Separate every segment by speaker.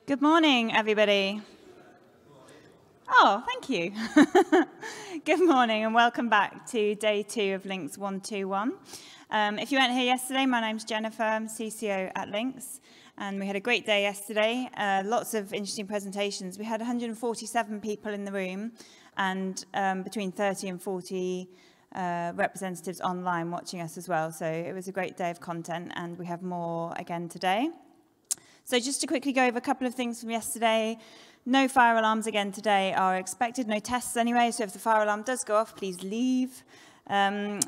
Speaker 1: Good morning, everybody. Oh, thank you. Good morning and welcome back to day 2 of LINX121. If you weren't here yesterday, my name's Jennifer, I'm CCO at LINX, and we had a great day yesterday. Lots of interesting presentations. We had 147 people in the room and between 30 and 40 representatives online watching us as well. So it was a great day of content, and we have more again today. So just to quickly go over a couple of things from yesterday. No fire alarms again today are expected, no tests anyway, so if the fire alarm does go off, please leave. There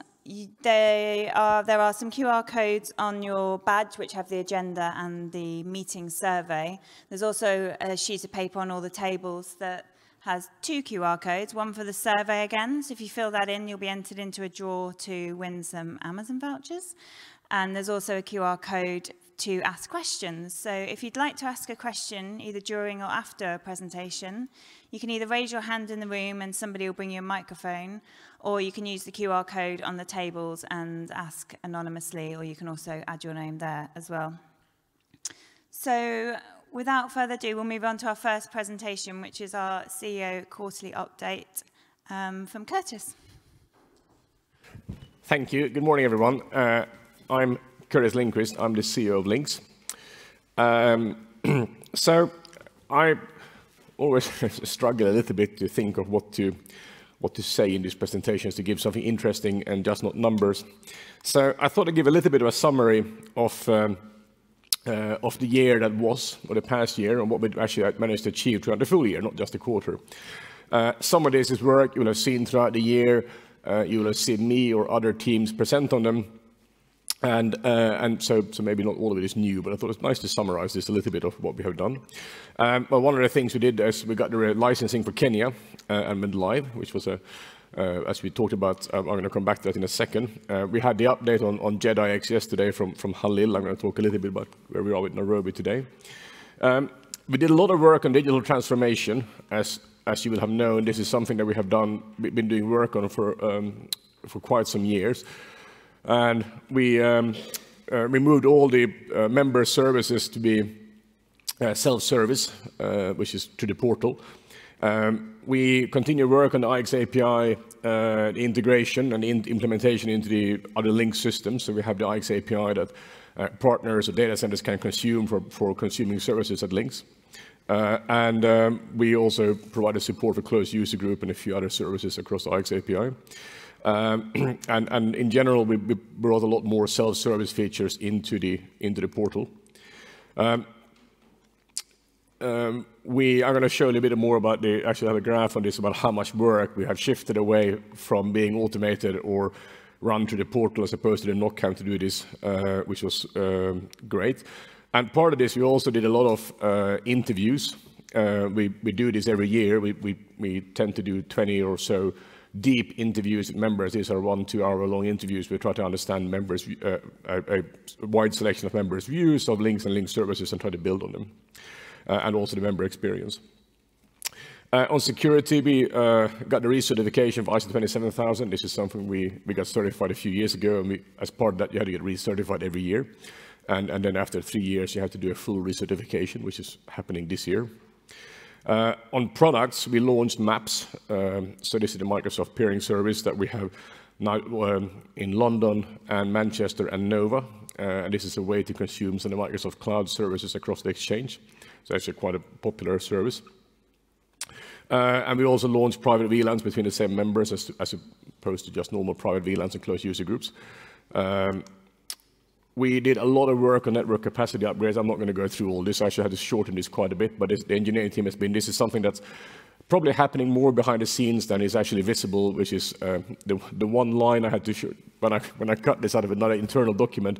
Speaker 1: are some QR codes on your badge which have the agenda and the meeting survey. There's also a sheet of paper on all the tables that has 2 QR codes, one for the survey again, so if you fill that in, you'll be entered into a draw to win some Amazon vouchers. And there's also a QR code to ask questions. So if you'd like to ask a question, either during or after a presentation, you can either raise your hand in the room and somebody will bring you a microphone, or you can use the QR code on the tables and ask anonymously, or you can also add your name there as well. So without further ado, we'll move on to our first presentation, which is our CEO quarterly update from Kurtis.
Speaker 2: Thank you. Good morning, everyone. I'm Kurtis Lindqvist. I'm the CEO of LINX. So I always struggle a little bit to think of what to say in these presentations to give something interesting and just not numbers. So I thought I'd give a little bit of a summary of the year that was, or the past year, and what we actually managed to achieve throughout the full year, not just a quarter. Some of this is work you'll have seen throughout the year. You'll have seen me or other teams present on them. And so maybe not all of it is new, but I thought it was nice to summarize this a little bit of what we have done. Well, one of the things we did is we got the licensing for Kenya and went live, which was as we talked about, I'm going to come back to that in a second. We had the update on JediX yesterday from Halil. I'm going to talk a little bit about where we are with Nairobi today. We did a lot of work on digital transformation. As you will have known, this is something that we've been doing work on for quite some years. And we moved all the member services to be self-service, which is to the portal. We continue work on the LINX API integration and implementation into the other LINX systems. So we have the LINX API that partners or data centers can consume for consuming services at LINX. And we also provided support for closed user group and a few other services across the LINX API. And in general, we brought a lot more self-service features into the portal. We are going to show a little bit more about actually have a graph on this about how much work we have shifted away from being automated or run through the portal as opposed to the knock-count to do this, which was great. And part of this, we also did a lot of interviews. We do this every year. We tend to do 20 or so deep interviews with members. These are 1-2 hour long interviews. We try to understand members, a wide selection of members' views of LINX and LINX services and try to build on them, and also the member experience. On security, we got the recertification for ISO 27000. This is something we got certified a few years ago, and as part of that, you had to get recertified every year. And then after 3 years, you have to do a full recertification, which is happening this year. On products, we launched Maps. So this is the Microsoft peering service that we have now in London and Manchester and Nova. And this is a way to consume some of the Microsoft cloud services across the exchange. So actually quite a popular service. And we also launched private VLANs between the same members as opposed to just normal private VLANs and closed user groups. We did a lot of work on network capacity upgrades. I'm not going to go through all this. I actually had to shorten this quite a bit, but the engineering team this is something that's probably happening more behind the scenes than is actually visible, which is the one line I had to show. When I cut this out of another internal document,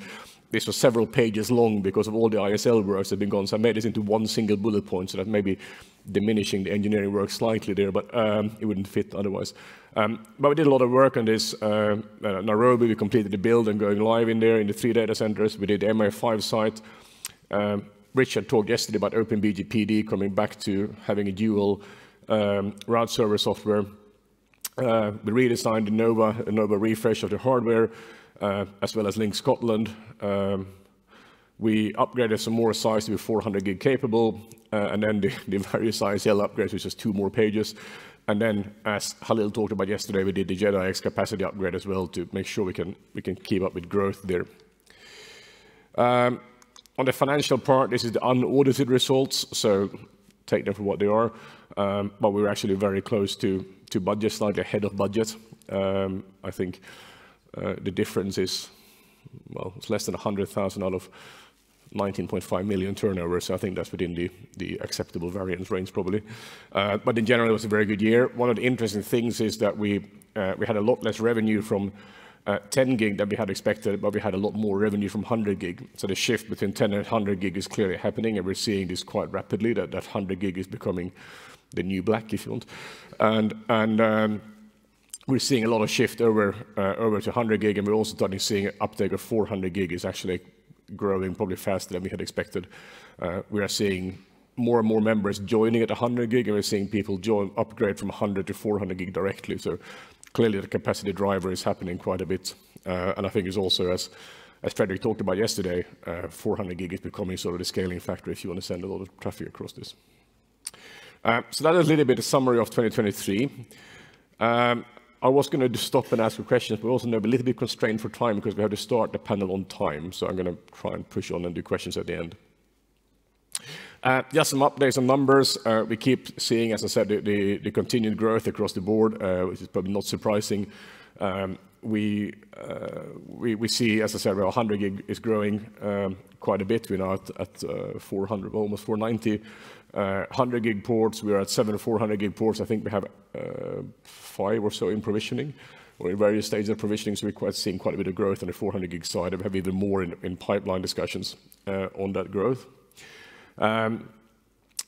Speaker 2: this was several pages long because of all the ISL works that have been gone. So I made this into one single bullet point, so that maybe diminishing the engineering work slightly there, but it wouldn't fit otherwise. But we did a lot of work on this. Nairobi, we completed the build and going live in there in the 3 data centers. We did the MI5 site. Richard talked yesterday about OpenBGPD coming back to having a dual route server software. We redesigned the Nova refresh of the hardware, as well as LINX Scotland. We upgraded some more size to be 400 gig capable, and then the various ISL upgrades, which is 2 more pages. And then, as Halil talked about yesterday, we did the JediX capacity upgrade as well to make sure we can keep up with growth there. On the financial part, this is the unaudited results, so take them for what they are. But we're actually very close to budget, slightly ahead of budget. I think the difference is, well, it's less than 100,000 out of 19.5 million turnover, so I think that's within the acceptable variance range probably. But in general, it was a very good year. One of the interesting things is that we had a lot less revenue from 10 gig than we had expected, but we had a lot more revenue from 100 gig. So the shift between 10 and 100 gig is clearly happening, and we're seeing this quite rapidly, that 100 gig is becoming the new black, if you want. And we're seeing a lot of shift over to 100 gig, and we're also starting seeing an uptake of 400 gig is actually growing probably faster than we had expected. We are seeing more and more members joining at 100 gig, and we're seeing people upgrade from 100 to 400 gig directly. So clearly the capacity driver is happening quite a bit. And I think it's also, as Fredrik talked about yesterday, 400 gig is becoming sort of the scaling factor if you want to send a lot of traffic across this. So that is a little bit a summary of 2023. I was going to stop and ask you questions, but also know a little bit constrained for time because we have to start the panel on time. So I'm going to try and push on and do questions at the end. Just some updates on numbers. We keep seeing, as I said, the continued growth across the board, which is probably not surprising. We see, as I said, 100 gig is growing quite a bit. We're now at 400, almost 490. 100 gig ports, we're at 7 400 gig ports. I think we have 5 or so in provisioning, or in various stages of provisioning, so we're seeing quite a bit of growth on the 400 gig side. We have even more in pipeline discussions on that growth.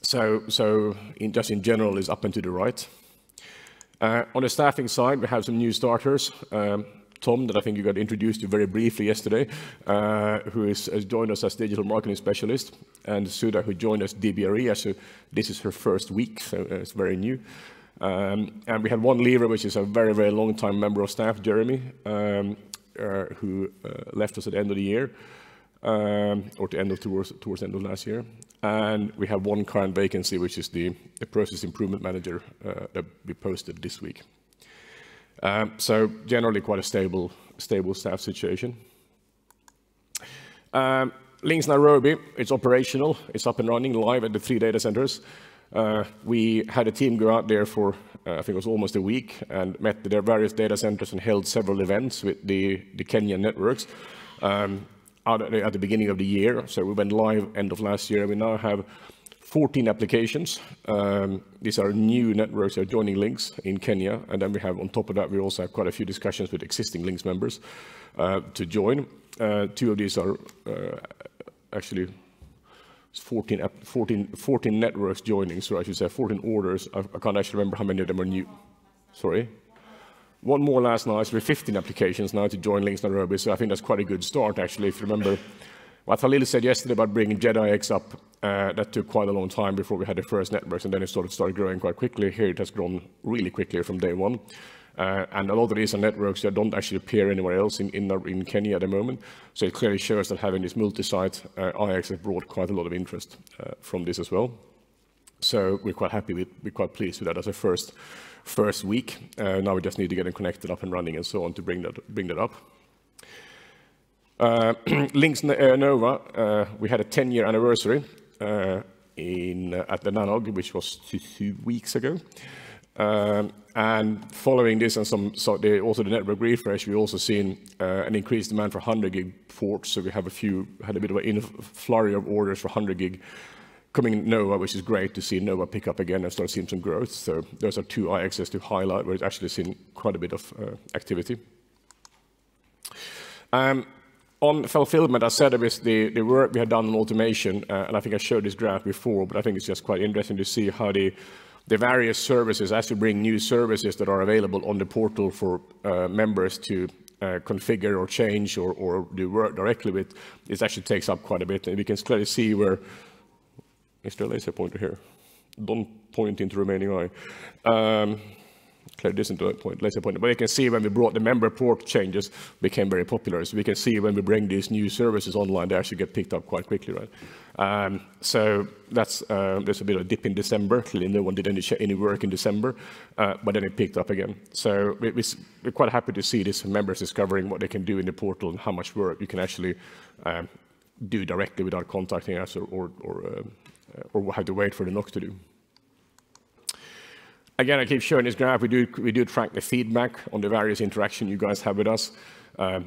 Speaker 2: So just in general is up and to the right. On the staffing side, we have some new starters. Tom, that I think you got introduced to very briefly yesterday, who has joined us as digital marketing specialist, and Sudha, who joined us DBRE, so this is her first week, so it's very new. And we had one leaver, which is a very, very long-time member of staff, Jeremy, who left us at the end of the year, or towards the end of last year. And we have one current vacancy, which is the process improvement manager that we posted this week. So generally quite a stable staff situation. LINX Nairobi, it's operational, it's up and running live at the 3 data centers. We had a team go out there for, I think it was almost a week, and met their various data centers and held several events with the Kenyan networks out at the beginning of the year. So we went live end of last year. We now have 14 applications. These are new networks that are joining LINX in Kenya. And then we have, on top of that, we also have quite a few discussions with existing LINX members to join. 2 of these are actually 14 networks joining, so I should say 14 orders. I can't actually remember how many of them are new. Sorry. One more last night, so we have 15 applications now to join LINX Nairobi, so I think that's quite a good start, actually. If you remember what Halil said yesterday about bringing JediX up, that took quite a long time before we had the first networks, and then it started growing quite quickly. Here it has grown really quickly from day one. And a lot of these are networks that don't actually appear anywhere else in Kenya at the moment. So it clearly shows that having this multi-site IX has brought quite a lot of interest from this as well. So we're quite happy we're quite pleased with that as a first week. Now we just need to get them connected up and running and so on to bring that up. LINX Nova, we had a 10-year anniversary at the NANOG, which was 2 weeks ago. And following this and also the network refresh, we also seen an increased demand for 100 gig ports. So we have had a bit of a flurry of orders for 100 gig coming in Nova, which is great to see Nova pick up again and start seeing some growth. So those are 2 IXs to highlight where it's actually seen quite a bit of activity. On fulfillment, I said it was the work we had done on automation, and I think I showed this graph before, but I think it's just quite interesting to see how the various services, as we bring new services that are available on the portal for members to configure or change or do work directly with, it actually takes up quite a bit. And we can clearly see where, is there a laser pointer here? Don't point into remaining eye. clearly this into a point, later point. But you can see when we brought the member port changes became very popular. So we can see when we bring these new services online, they actually get picked up quite quickly, right? So that's there's a bit of a dip in December. Clearly, no one did any work in December, but then it picked up again. So we're quite happy to see these members discovering what they can do in the portal and how much work you can actually do directly without contacting us or have to wait for the NOC to do. Again, I keep showing this graph. We do track the feedback on the various interactions you guys have with us.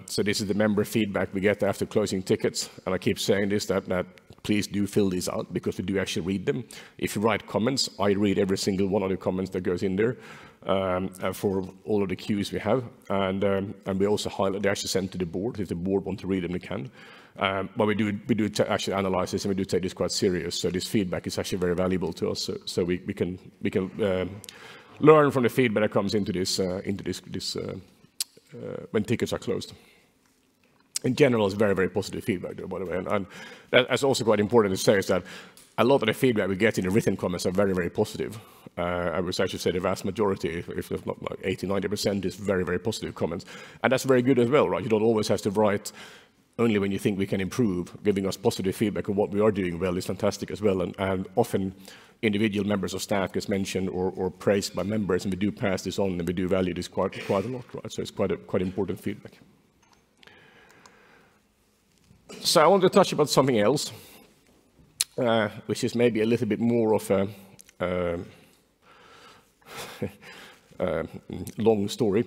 Speaker 2: So this is the member feedback we get after closing tickets. And I keep saying this, that please do fill these out because we do actually read them. If you write comments, I read every single one of the comments that goes in there for all of the queues we have. And we also highlight, they actually send to the board. If the board want to read them, they can. But we do actually analyze this, and we do take this quite serious. So this feedback is actually very valuable to us. So we can learn from the feedback that comes into this when tickets are closed. In general, it's very, very positive feedback, though, by the way. And that's also quite important to say is that a lot of the feedback we get in the written comments are very, very positive. I would actually say the vast majority, if not like 80–90%, is very, very positive comments. And that's very good as well, right? You don't always have to write only when you think we can improve. Giving us positive feedback on what we are doing well is fantastic as well. And often individual members of staff gets mentioned or praised by members, and we do pass this on, and we do value this quite a lot, right? So it's quite important feedback. So I want to touch about something else, which is maybe a little bit more of a long story.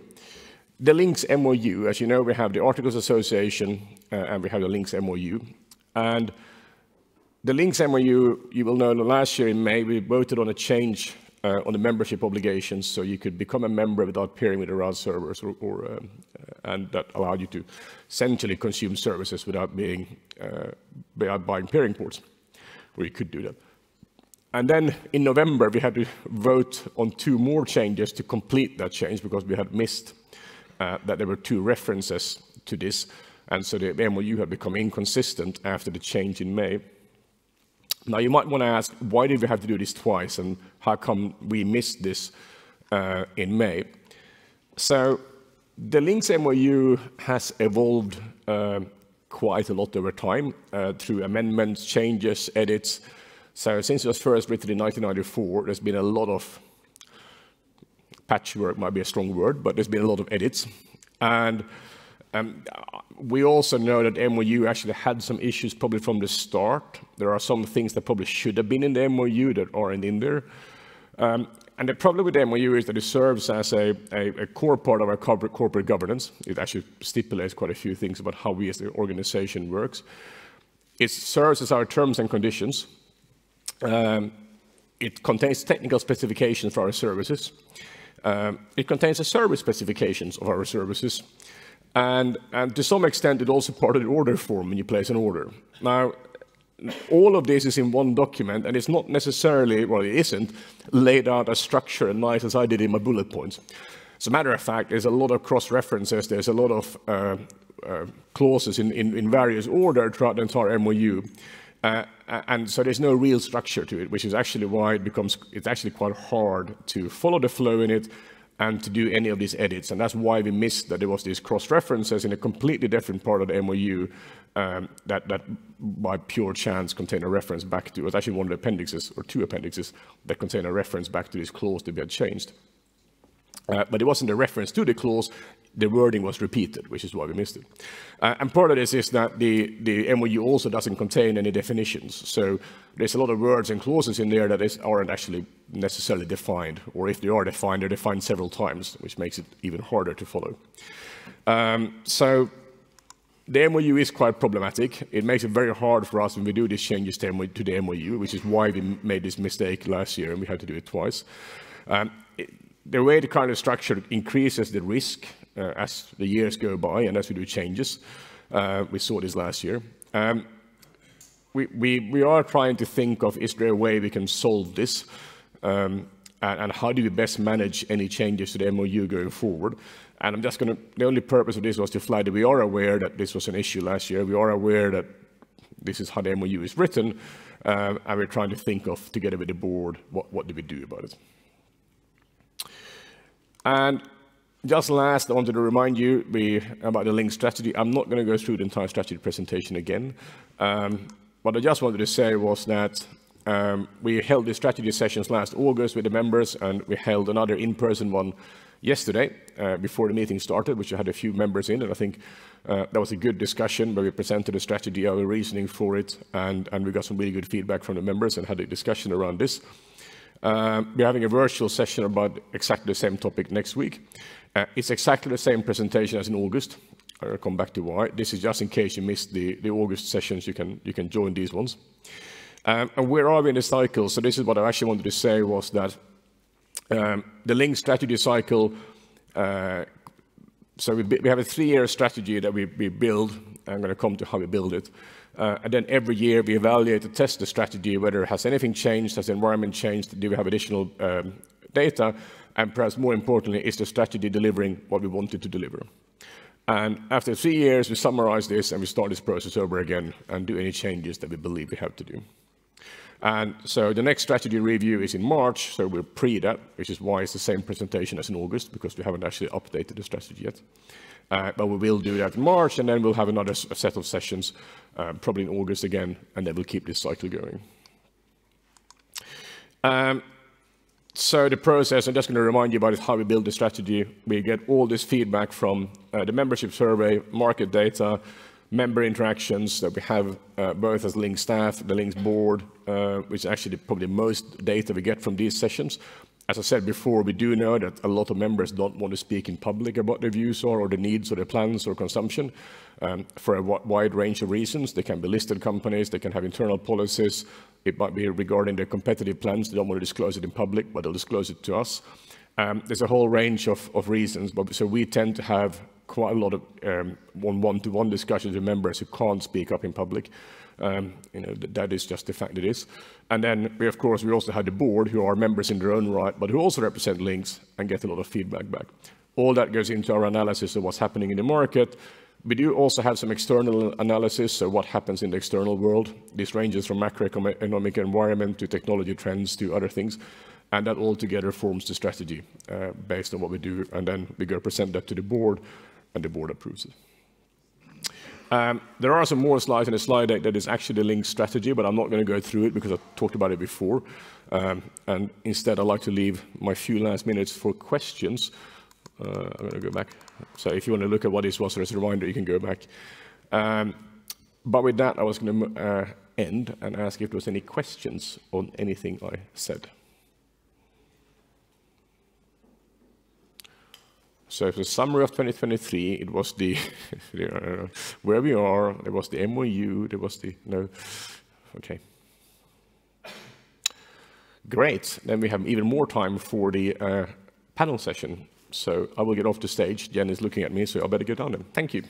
Speaker 2: The LINX MOU, as you know, we have the Articles Association and we have the LINX MOU. And the LINX MOU, you will know, last year in May, we voted on a change on the membership obligations, so you could become a member without peering with around servers, and that allowed you to essentially consume services without buying peering ports, where you could do that. And then in November, we had to vote on 2 more changes to complete that change because we had missed that there were 2 references to this, and so the MOU had become inconsistent after the change in May. Now, you might want to ask, why did we have to do this twice, and how come we missed this in May? So the LINX MOU has evolved quite a lot over time through amendments, changes, edits. So since it was first written in 1994, there's been a lot of patchwork, might be a strong word, but there's been a lot of edits. And we also know that MOU actually had some issues probably from the start. There are some things that probably should have been in the MOU that aren't in there. And the problem with the MOU is that it serves as a core part of our corporate governance. It actually stipulates quite a few things about how we as the organization works. It serves as our terms and conditions. It contains technical specifications for our services. It contains the service specifications of our services. And to some extent, it's also part of the order form when you place an order. Now, all of this is in one document, and it's not necessarily, well, it isn't, laid out as structured and nice as I did in my bullet points. As a matter of fact, there's a lot of cross-references, there's a lot of clauses in various order throughout the entire MOU. And so there's no real structure to it, which is actually why it's actually quite hard to follow the flow in it and to do any of these edits. And that's why we missed that there was these cross-references in a completely different part of the MOU that by pure chance contain a reference back to. It was actually one of the appendixes, or 2 appendixes, that contain a reference back to this clause that we had changed. But it wasn't a reference to the clause, the wording was repeated, which is why we missed it. And part of this is that the MOU also doesn't contain any definitions. So there's a lot of words and clauses in there that aren't actually necessarily defined, or if they are defined, they're defined several times, which makes it even harder to follow. So the MOU is quite problematic. It makes it very hard for us when we do these changes to the MOU, which is why we made this mistake last year, and we had to do it twice. The way the kind of structure increases the risk as the years go by and as we do changes. We saw this last year. We are trying to think of, is there a way we can solve this? And how do we best manage any changes to the MOU going forward? And I'm just going to, the only purpose of this was to flag that we are aware that this was an issue last year. We are aware that this is how the MOU is written. And we're trying to think of, together with the board, what do we do about it? And just last, I wanted to remind you about the LINX strategy. I'm not going to go through the entire strategy presentation again. What I just wanted to say was that we held the strategy sessions last August with the members, and we held another in-person one yesterday before the meeting started, which I had a few members in, and I think that was a good discussion where we presented a strategy, our reasoning for it, and we got some really good feedback from the members and had a discussion around this. We're having a virtual session about exactly the same topic next week. It's exactly the same presentation as in August. I'll come back to why. This is just in case you missed the August sessions, you can join these ones. And where are we in the cycle? So this is what I actually wanted to say was that the LINX strategy cycle, so we have a 3-year strategy that we build. I'm going to come to how we build it. And then every year we evaluate and test the strategy, whether has anything changed, has the environment changed, do we have additional data, and perhaps more importantly, is the strategy delivering what we wanted to deliver? And after 3 years, we summarize this and we start this process over again and do any changes that we believe we have to do. And so the next strategy review is in March, so we're pre that, which is why it's the same presentation as in August, because we haven't actually updated the strategy yet. But we will do that in March, and then we'll have another set of sessions, probably in August again, and then we'll keep this cycle going. So the process, I'm just going to remind you about how we build the strategy. We get all this feedback from the membership survey, market data, member interactions that we have both as LINX staff, the LINX board, which is actually probably the most data we get from these sessions. As I said before, we do know that a lot of members don't want to speak in public about their views or their needs or their plans or consumption for a wide range of reasons. They can be listed companies, they can have internal policies. It might be regarding their competitive plans. They don't want to disclose it in public, but they'll disclose it to us. There's a whole range of reasons, but so we tend to have quite a lot of one-to-one discussions with members who can't speak up in public. That is just the fact it is. And then, we also have the board, who are members in their own right, but who also represent LINX and get a lot of feedback back. All that goes into our analysis of what's happening in the market. We do also have some external analysis, so what happens in the external world. This ranges from macroeconomic environment to technology trends to other things. And that all together forms the strategy based on what we do. And then we go present that to the board, and the board approves it. There are some more slides in the slide deck that is actually the LINX strategy, but I'm not going to go through it because I talked about it before. And instead, I'd like to leave my few last minutes for questions. I'm going to go back. So if you want to look at what this was as a reminder, you can go back. But with that, I was going to end and ask if there was any questions on anything I said. So for the summary of 2023, it was the where we are, there was the MOU, there was the, no, okay. Great, then we have even more time for the panel session. So I will get off the stage. Jen is looking at me, so I better go down then. Thank you.